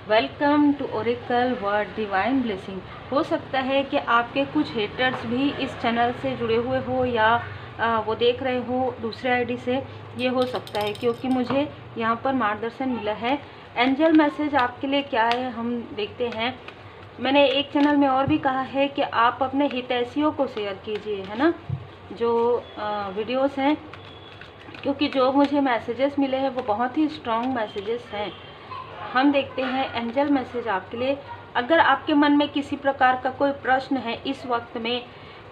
Welcome to Oracle word divine blessing. हो सकता है कि आपके कुछ हेटर्स भी इस चैनल से जुड़े हुए हो या वो देख रहे हो दूसरे आईडी से। ये हो सकता है क्योंकि मुझे यहाँ पर मार्गदर्शन मिला है। एंजल मैसेज आपके लिए क्या है हम देखते हैं। मैंने एक चैनल में और भी कहा है कि आप अपने हितैषियों को शेयर कीजिए, है ना, जो वीडियोस हैं, क्योंकि जो मुझे मैसेजेस मिले हैं वो बहुत ही स्ट्रॉन्ग मैसेजेस हैं। हम देखते हैं एंजल मैसेज आपके लिए। अगर आपके मन में किसी प्रकार का कोई प्रश्न है इस वक्त में,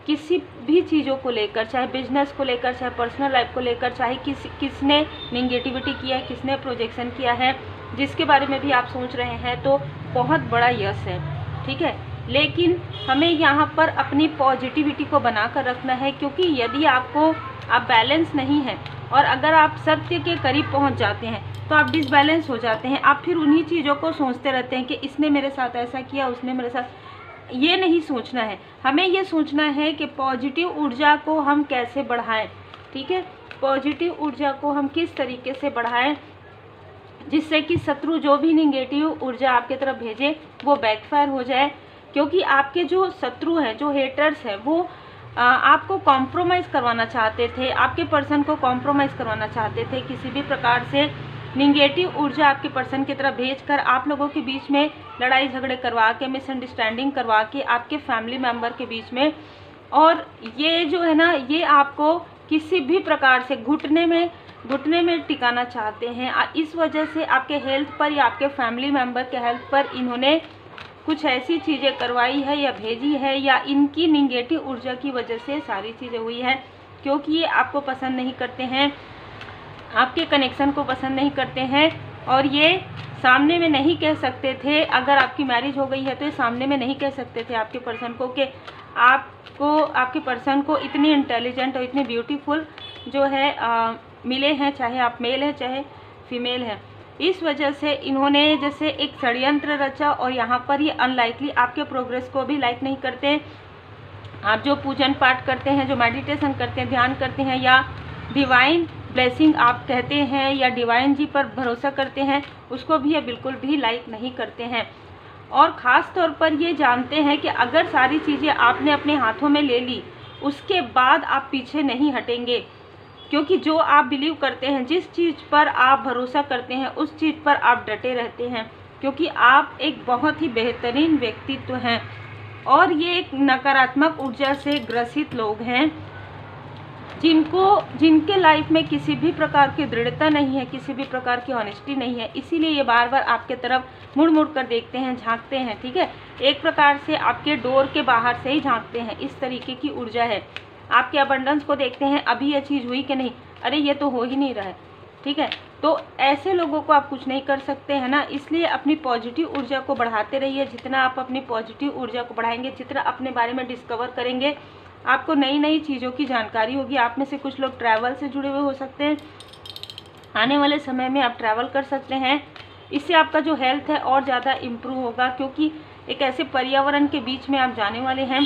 किसी भी चीज़ों को लेकर, चाहे बिजनेस को लेकर, चाहे पर्सनल लाइफ को लेकर, चाहे किसने निगेटिविटी किया है, किसने प्रोजेक्शन किया है, जिसके बारे में भी आप सोच रहे हैं, तो बहुत बड़ा यस है, ठीक है। लेकिन हमें यहाँ पर अपनी पॉजिटिविटी को बना कर रखना है, क्योंकि यदि आप बैलेंस नहीं हैं और अगर आप सत्य के करीब पहुँच जाते हैं तो आप डिसबैलेंस हो जाते हैं। आप फिर उन्हीं चीज़ों को सोचते रहते हैं कि इसने मेरे साथ ऐसा किया, उसने मेरे साथ। ये नहीं सोचना है, हमें ये सोचना है कि पॉजिटिव ऊर्जा को हम कैसे बढ़ाएं, ठीक है। पॉजिटिव ऊर्जा को हम किस तरीके से बढ़ाएं जिससे कि शत्रु जो भी निगेटिव ऊर्जा आपके तरफ भेजे वो बैकफायर हो जाए। क्योंकि आपके जो शत्रु हैं, जो हेटर्स हैं, वो आपको कॉम्प्रोमाइज़ करवाना चाहते थे, आपके पर्सन को कॉम्प्रोमाइज़ करवाना चाहते थे। किसी भी प्रकार से निगेटिव ऊर्जा आपके पर्सन की तरफ भेजकर आप लोगों के बीच में लड़ाई झगड़े करवा के, मिसअंडरस्टैंडिंग करवा के आपके फैमिली मेम्बर के बीच में, और ये जो है ना, ये आपको किसी भी प्रकार से घुटने में टिकाना चाहते हैं। इस वजह से आपके हेल्थ पर या आपके फैमिली मेम्बर के हेल्थ पर इन्होंने कुछ ऐसी चीज़ें करवाई है या भेजी है, या इनकी निगेटिव ऊर्जा की वजह से सारी चीज़ें हुई हैं। क्योंकि ये आपको पसंद नहीं करते हैं, आपके कनेक्शन को पसंद नहीं करते हैं, और ये सामने में नहीं कह सकते थे। अगर आपकी मैरिज हो गई है तो ये सामने में नहीं कह सकते थे आपके पर्सन को कि आपके पर्सन को इतनी इंटेलिजेंट और इतनी ब्यूटीफुल जो है मिले हैं, चाहे आप मेल हैं चाहे फीमेल हैं। इस वजह से इन्होंने जैसे एक षड्यंत्र रचा, और यहाँ पर ये अनलाइकली आपके प्रोग्रेस को भी लाइक नहीं करते। आप जो पूजन पाठ करते हैं, जो मेडिटेशन करते हैं, ध्यान करते हैं, या डिवाइन ब्लेसिंग आप कहते हैं, या डिवाइन जी पर भरोसा करते हैं, उसको भी ये बिल्कुल भी लाइक नहीं करते हैं। और ख़ास तौर पर ये जानते हैं कि अगर सारी चीज़ें आपने अपने हाथों में ले ली, उसके बाद आप पीछे नहीं हटेंगे। क्योंकि जो आप बिलीव करते हैं, जिस चीज़ पर आप भरोसा करते हैं, उस चीज़ पर आप डटे रहते हैं। क्योंकि आप एक बहुत ही बेहतरीन व्यक्तित्व हैं, और ये एक नकारात्मक ऊर्जा से ग्रसित लोग हैं जिनके लाइफ में किसी भी प्रकार की दृढ़ता नहीं है, किसी भी प्रकार की ऑनेस्टी नहीं है। इसीलिए ये बार बार आपके तरफ मुड़ मुड़ कर देखते हैं, झांकते हैं, ठीक है। एक प्रकार से आपके डोर के बाहर से ही झांकते हैं, इस तरीके की ऊर्जा है। आपके अबंडेंस को देखते हैं, अभी ये चीज़ हुई कि नहीं, अरे ये तो हो ही नहीं रहा है, ठीक है। तो ऐसे लोगों को आप कुछ नहीं कर सकते हैं ना। इसलिए अपनी पॉजिटिव ऊर्जा को बढ़ाते रहिए। जितना आप अपनी पॉजिटिव ऊर्जा को बढ़ाएंगे, जितना अपने बारे में डिस्कवर करेंगे, आपको नई नई चीज़ों की जानकारी होगी। आप में से कुछ लोग ट्रैवल से जुड़े हुए हो सकते हैं, आने वाले समय में आप ट्रैवल कर सकते हैं। इससे आपका जो हेल्थ है और ज़्यादा इम्प्रूव होगा, क्योंकि एक ऐसे पर्यावरण के बीच में आप जाने वाले हैं।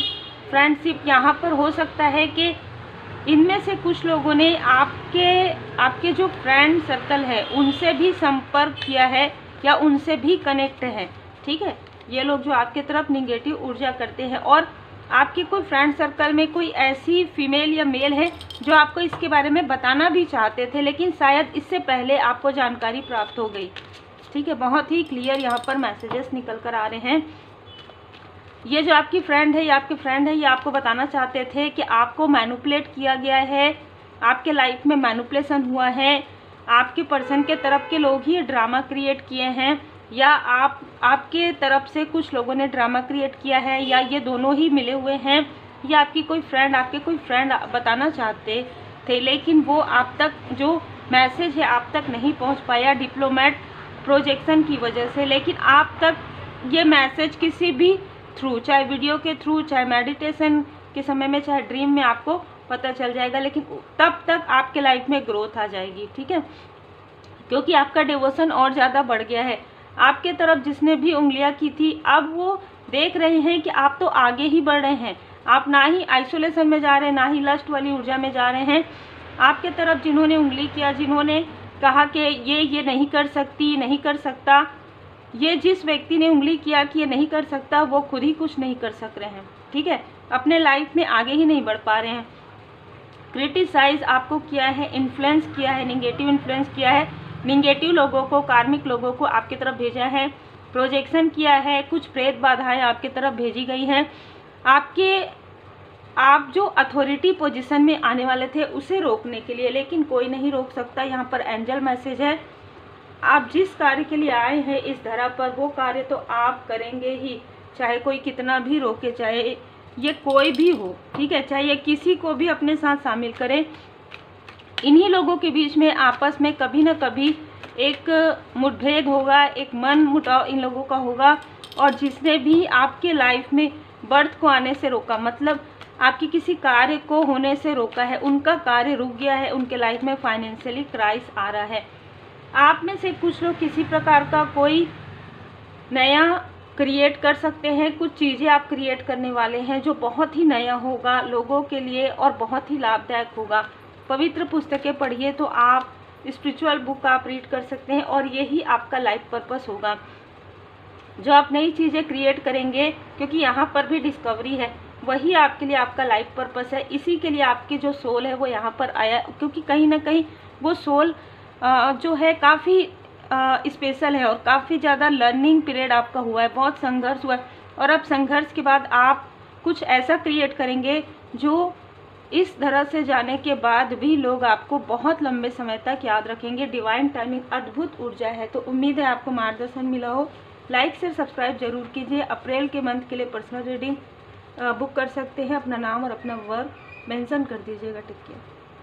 फ्रेंडशिप यहाँ पर हो सकता है कि इनमें से कुछ लोगों ने आपके जो फ्रेंड सर्कल है उनसे भी संपर्क किया है, या उनसे भी कनेक्ट है, ठीक है। ये लोग जो आपके तरफ निगेटिव ऊर्जा करते हैं, और आपके कोई फ्रेंड सर्कल में कोई ऐसी फीमेल या मेल है जो आपको इसके बारे में बताना भी चाहते थे, लेकिन शायद इससे पहले आपको जानकारी प्राप्त हो गई, ठीक है। बहुत ही क्लियर यहाँ पर मैसेजेस निकल कर आ रहे हैं। ये जो आपकी फ्रेंड है या आपके फ्रेंड है, ये आपको बताना चाहते थे कि आपको मैनिपुलेट किया गया है, आपके लाइफ में मैनिपुलेशन हुआ है, आपके पर्सन के तरफ के लोग ही ड्रामा क्रिएट किए हैं, या आपके तरफ से कुछ लोगों ने ड्रामा क्रिएट किया है, या ये दोनों ही मिले हुए हैं। या आपके कोई फ्रेंड बताना चाहते थे, लेकिन वो आप तक जो मैसेज है आप तक नहीं पहुंच पाया डिप्लोमेट प्रोजेक्शन की वजह से। लेकिन आप तक ये मैसेज किसी भी थ्रू, चाहे वीडियो के थ्रू, चाहे मेडिटेशन के समय में, चाहे ड्रीम में, आपको पता चल जाएगा। लेकिन तब तक आपके लाइफ में ग्रोथ आ जाएगी, ठीक है। क्योंकि आपका डिवोशन और ज़्यादा बढ़ गया है। आपके तरफ जिसने भी उंगलियां की थी, अब वो देख रहे हैं कि आप तो आगे ही बढ़ रहे हैं। आप ना ही आइसोलेशन में जा रहे हैं, ना ही लस्ट वाली ऊर्जा में जा रहे हैं। आपके तरफ जिन्होंने उंगली किया, जिन्होंने कहा कि ये नहीं कर सकती, नहीं कर सकता, ये जिस व्यक्ति ने उंगली किया कि ये नहीं कर सकता, वो खुद ही कुछ नहीं कर सक रहे हैं, ठीक है, अपने लाइफ में आगे ही नहीं बढ़ पा रहे हैं। क्रिटिसाइज आपको किया है, इन्फ्लुएंस किया है, निगेटिव इन्फ्लुएंस किया है, निगेटिव लोगों को, कार्मिक लोगों को आपकी तरफ भेजा है, प्रोजेक्शन किया है, कुछ प्रेत बाधाएं आपकी तरफ भेजी गई हैं। आप जो अथॉरिटी पोजीशन में आने वाले थे उसे रोकने के लिए, लेकिन कोई नहीं रोक सकता। यहाँ पर एंजल मैसेज है, आप जिस कार्य के लिए आए हैं इस धरा पर, वो कार्य तो आप करेंगे ही, चाहे कोई कितना भी रोके, चाहे ये कोई भी हो, ठीक है, चाहे ये किसी को भी अपने साथ शामिल करें। इन्हीं लोगों के बीच में आपस में कभी ना कभी एक मुठभेद होगा, एक मन मुटाव इन लोगों का होगा। और जिसने भी आपके लाइफ में बर्थ को आने से रोका, मतलब आपकी किसी कार्य को होने से रोका है, उनका कार्य रुक गया है, उनके लाइफ में फाइनेंशियली क्राइसिस आ रहा है। आप में से कुछ लोग किसी प्रकार का कोई नया क्रिएट कर सकते हैं, कुछ चीज़ें आप क्रिएट करने वाले हैं जो बहुत ही नया होगा लोगों के लिए और बहुत ही लाभदायक होगा। पवित्र पुस्तकें पढ़िए तो आप स्पिरिचुअल बुक आप रीड कर सकते हैं और यही आपका लाइफ पर्पस होगा जो आप नई चीज़ें क्रिएट करेंगे, क्योंकि यहाँ पर भी डिस्कवरी है, वही आपके लिए आपका लाइफ पर्पस है। इसी के लिए आपकी जो सोल है वो यहाँ पर आया, क्योंकि कहीं ना कहीं वो सोल जो है काफ़ी स्पेशल है और काफ़ी ज़्यादा लर्निंग पीरियड आपका हुआ है, बहुत संघर्ष हुआ है, और अब संघर्ष के बाद आप कुछ ऐसा क्रिएट करेंगे जो इस तरह से जाने के बाद भी लोग आपको बहुत लंबे समय तक याद रखेंगे। डिवाइन टाइमिंग, अद्भुत ऊर्जा है। तो उम्मीद है आपको मार्गदर्शन मिला हो। लाइक शेयर सब्सक्राइब जरूर कीजिए। अप्रैल के मंथ के लिए पर्सनल रीडिंग बुक कर सकते हैं। अपना नाम और अपना वर्क मेंशन कर दीजिएगा। Take care.